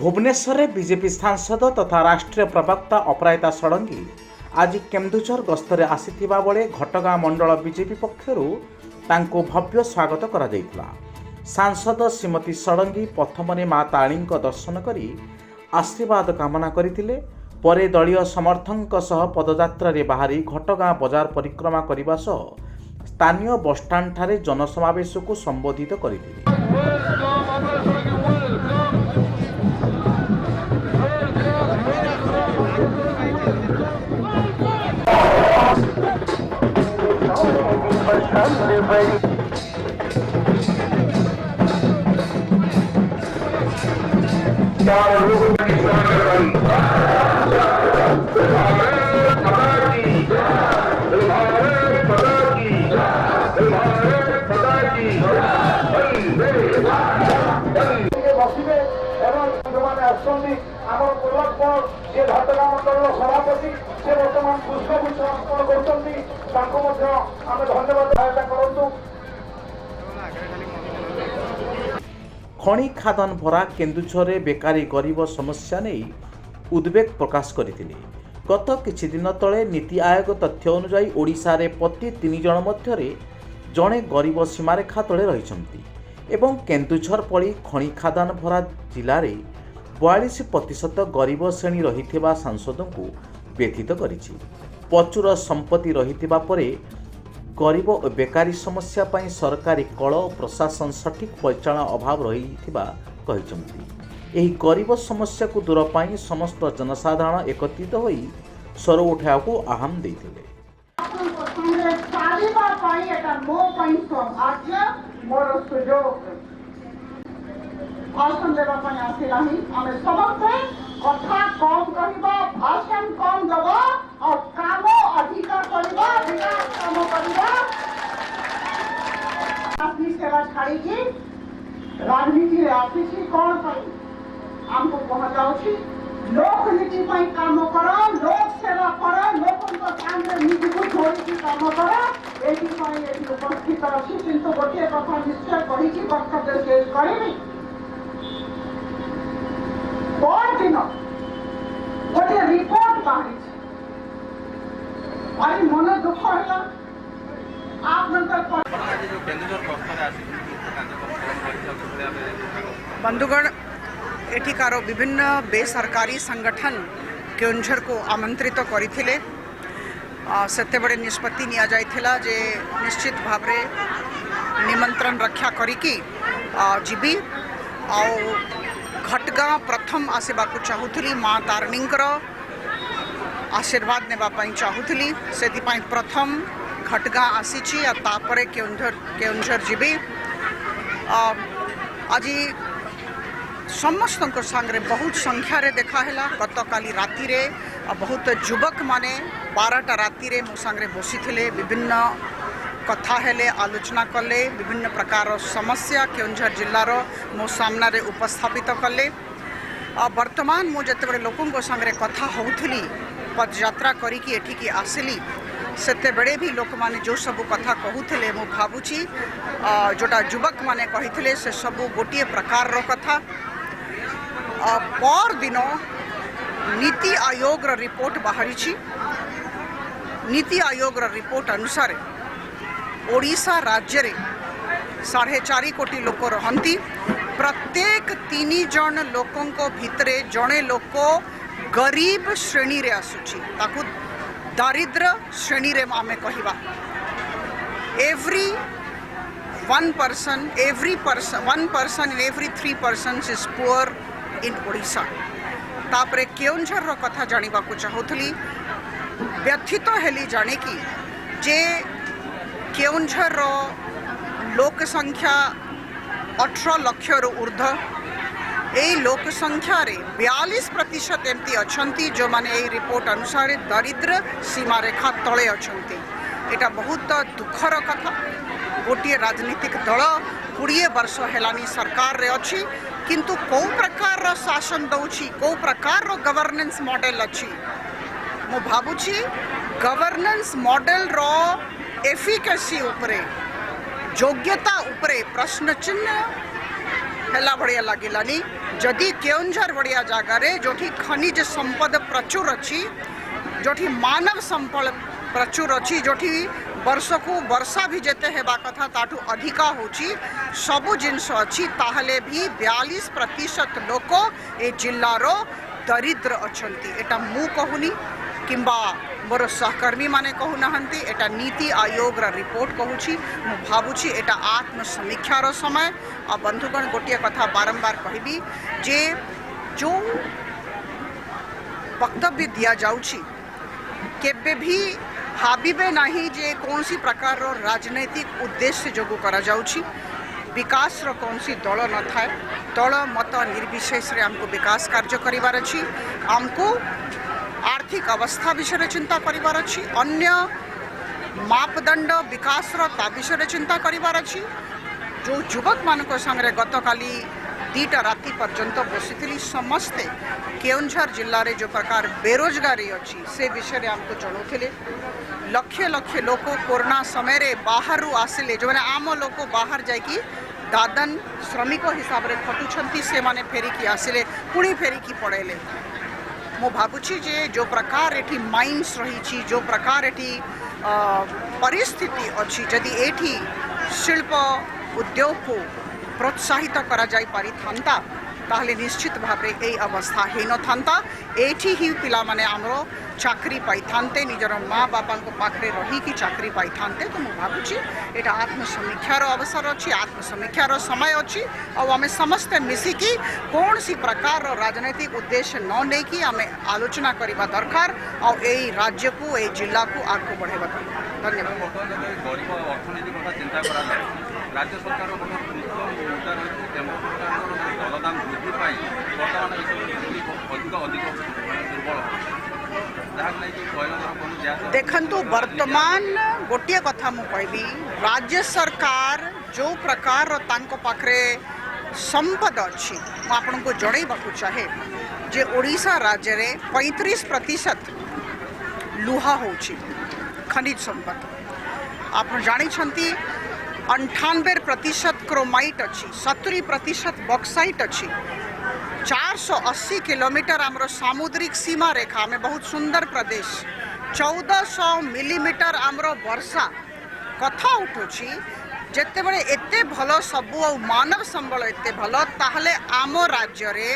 भुवनेश्वर में बीजेपी सांसद तथा राष्ट्रीय प्रवक्ता अपराजिता षडंगी आज केन्दुझर गस्तरे आसीथिबा बेले घटगाँ मंडल बीजेपी पक्षरु तांको भव्य स्वागत करा जायतिला। सांसद श्रीमती षडंगी प्रथम माँ तारिणी दर्शन करी आशीर्वाद कामना करथिले। परे दलीय समर्थक सह पदयात्रा रे बाहरी घटगाँ बजार परिक्रमा करने सह स्थानीय बसस्टाण्ड ठारे जनसमावेश को संबोधित करथिले। घटगाँ मंडल सभापति से बर्तमान पुष्पगुच्छ अर्पण कर धन्यवाद सहायता करूँ। खणी खादन भरा केन्दुझर में बेकारी गरीब समस्या नहीं उद्वेग प्रकाश करते। गत किछि दिन तले नीति आयोग तथ्य अनुसार ओडिशा रे प्रति 3 जन मध्य जड़े गरीब सीमारेखा तले रहिछंती एवं केन्दुझर पड़ी खणी खादान भरा जिले में 42% गरीब श्रेणी रहिथिबा सांसदों को व्यथित करिछि। प्रचुर संपत्ति रहिथिबा परे गरीब और बेकारी समस्या पाई सरकारी कल और प्रशासन सठिक परिचालन अभाव रहिथिबा कहिसंती। एही गरीब समस्या को दूर पाई समस्त जनसाधारण एकत्रित होई स्वर उठाइବାକୁ आह्वान देइथिले। भाषण देवाई आसला आम समस्ते कथा कम कह भाषण कम दबा और काम अधिक करवा विकास कम करवा सेवा छाड़ी राजनीति आसी कौन आमको कहुच्छी लोकनीति काम कर लोक सेवा कर लोक निजी को छोड़ी काम कर ये उपस्थित अच्छी किंतु गोटे कथा निश्चय कही वक्तव्य शेष करी। दिन गोटे रिपोर्ट बाहरी भारी मन दुख है। बंधुगण एठिकार विभिन्न बेसरकारी संगठन केन्दुझर को आमंत्रित करथिले। सेते बड़े निष्पत्ति निया जायथिला जे निश्चित भाव रे निमंत्रण रक्षा करिकी जीबी आ घटगाँ प्रथम आसवा चाहूली माँ तारिणी आशीर्वाद नेबाई चाहूली से प्रथम घटगाँ आसी केन्दुझर जीवी आज समस्त सांगे बहुत संख्यार देखाला। गत काली राति रे बहुत युवक माने 12टा राति रे मो सांगे बसी विभिन्न कथा हेले आलोचना कले विभिन्न प्रकार समस्या केन्दुझर जिल्लार मो सामना रे उपस्थापित कले। वर्तमान मु जते लोकों संगे कथा होउथली पदयात्रा करिकी एठिकी आसिली सेते बेले भी लोक माने जो सब कथा कहूथिले मु भाबुची जोटा युवक माने कहिथिले से सब गोटे प्रकार रो कथा। पर दिन नीति आयोग रो रिपोर्ट बाहरी छी। नीति आयोग रो रिपोर्ट अनुसार ओडिशा राज्य रे 4.5 कोटी लोक रहंती। प्रत्येक 3 जन लोकों को भितरे जड़े लोक गरीब श्रेणी रे आसुची ताकू दारिद्र श्रेणी रे आमे कहिबा। every one person in every 3 persons is poor in Odisha। तापरे केन्दुझर रो कथा जानिबा को चाहूथली। व्यथित हेली जाने की जे केन्दुझर रो लोक संख्या 18 लाख रु ऊर्ध। यही लोक संख्या रे 42% एमती अछंती जो माने यही रिपोर्ट अनुसार दरिद्र सीमा रेखा तले अछंती। एटा बहुत दुखर कथा। गोटे राजनीतिक दल 20 वर्ष हेलानी सरकार रे अछि किंतु को प्रकार रो शासन दउछि को प्रकार रो गवर्नेंस मॉडल अछि। मो भाबुछि गवर्नेंस मॉडल रो एफिकेसी उपरे योग्यता उपरे प्रश्न चिन्ह हेला भड़िया लगिलानी जदि केउंझर भड़िया जगार जोठी खनिज संपद प्रचुर अच्छी जोठी मानव संपद प्रचुर अच्छी जोठी वर्ष को वर्षा भी जेते हेबा कथा ताठू अधिका होची सबु जिनस अच्छी ताहले भी 42% लोक ए जिल्लारो दरिद्र अछंती एटा मु कहूनी किंबा मोर सहकर्मी माने कहू नाहंती एटा नीति आयोग रा रिपोर्ट कहूची मु भाबुची एटा आत्मसमीक्षार समय आ बंधुगण गोटिया कथा बारंबार कहबी जे जो वक्तव्य दिया जाउची केबे भी भाबिबे नहीं जे कौन सी प्रकार रो राजनैतिक उद्देश्य जोगु करा जाउची विकास रो कौन सी दल न थाए दल मत निर्विशेष रे हमको विकास कार्य करिवार अछि हमको आर्थिक अवस्था विषय चिंता करिवार अछि अन्य मापदंड विकास रो ता विषय चिंता करिवार अछि जो युवक मानको संगे गतकाली 2टा राति पर्यंत बसिथिली समस्ते केउंझर जिल्ला रे जो प्रकार बेरोजगारी अच्छी से विषय रे हमको जणाउथिले लक्ष लक्ष लोक कोरोना समय रे बाहरु आसिले जो माने आम लोक बाहर जाइकी दादन श्रमिक हिसाब रे खटुछंती से माने फेरिकी आसिले पुणी फेरिकी पड़ेले मो भाबुची जे जो प्रकार एठी माइंस रही जो प्रकार एठी परिस्थिति अच्छी जदि एठी शिल्प उद्योग को प्रोत्साहित करा जाई पारि थांता ताहले निश्चित भाव ए अवस्था हे न थांता एठी ही पिला माने हमरो चाकरी पाई थांते निजर माँ बापा को पाखरे रही की चाकरी पाई थांते तो मु भाबुची एटा आत्मसमीक्षार अवसर अच्छी आत्मसमीक्षार समय अच्छी और आम समस्ते मिसिकी कौन सी प्रकार राजनैतिक उद्देश्य न लेकी आम आलोचना करवा दरकार और यही राज्य को यही जिला को आगे बढ़ेबा दरकार। धन्यवाद। राज्य सरकार दरदाम वृद्धि पाई बर्तमान अधिक दुर्बल देखंतु वर्तमान गोटे कथा मु कहबी राज्य सरकार जो प्रकार तांको पाखरे संपद अच्छी आपन को जणैबा चाहे जे ओडिशा राज्य रे 35% लुहा होची खनिज संपद आप जानी छंती 98% क्रोमाइट अच्छी 70% बॉक्साइट अच्छी 480 किलोमीटर आमर सामुद्रिक सीमा रेखा में बहुत सुंदर प्रदेश 1400 मिलीमीटर आमर वर्षा कथा उठुची जेते बड़े एते भलो सबु और मानव संबल एते भलो ताहले आम राज्य रे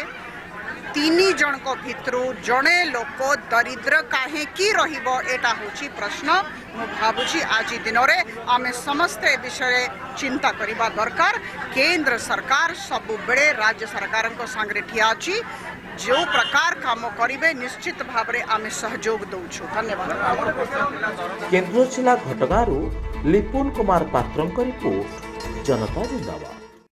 3 जनक भितरु जणे लोक दरिद्र काहे की रहिबो एटा होची प्रश्न मु भाबुची आज दिन रे आमे समस्ते विषय चिंता करिबा दरकार। केंद्र सरकार सबु बेले राज्य सरकार को संगे ठिया अछि जो प्रकार काम करिवे निश्चित भाव रे आमे सहयोग दउछु। धन्यवाद। केंद्र जिला घटगारू लिपुन कुमार पात्रଙ୍କ रिपोर्ट जनता जिंदाबाद।